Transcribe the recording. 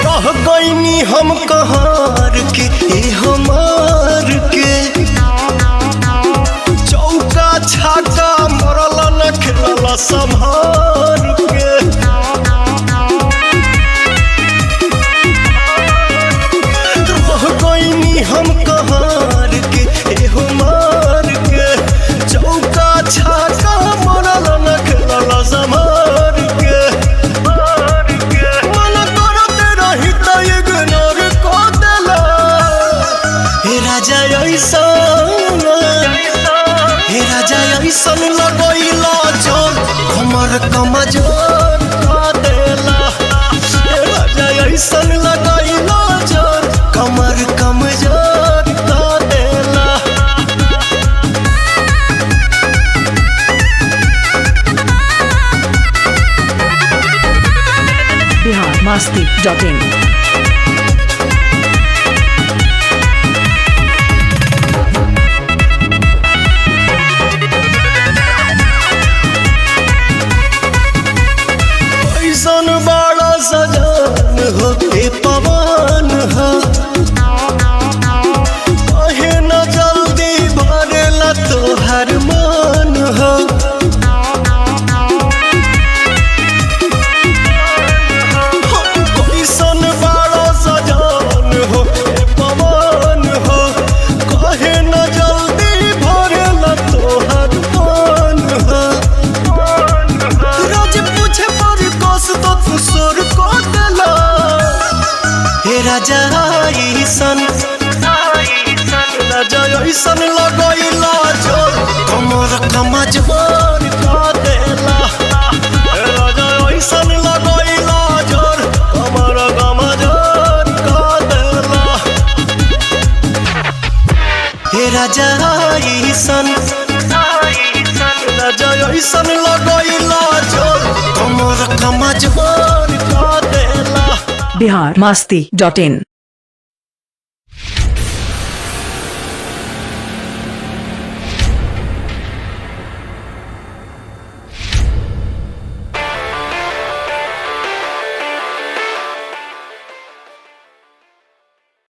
biharmasti.in हम कहार के हमार के चौका छाका मरल न खेलल संभार के रह गईनी हम कहार के हमार के चौका छाका मरल न खेलल संभार के ऐसन लगैला जोर हमर कमजोर का देला राजा ऐसन लगैला जोर कमर कमजोर का देला biharmasti.in बड़ा सजान हो पवन हो कहे न जल्दी भरेला तोहर मन हो कैसन बड़ा सजान हो पवन हो कहे न जल्दी भरेला तोहर मन हो रोज पूछे पर कस तो सुर को देला हे राजा ऐसन राजा ऐसन लगैला जोर कमर कमजोर का देला हे राजा ऐसन लगैला जोर कमर कमजोर का देला हे राजा ऐसन राजा ऐसन लगैला जोर कमर कमजोर का देला biharmasti.in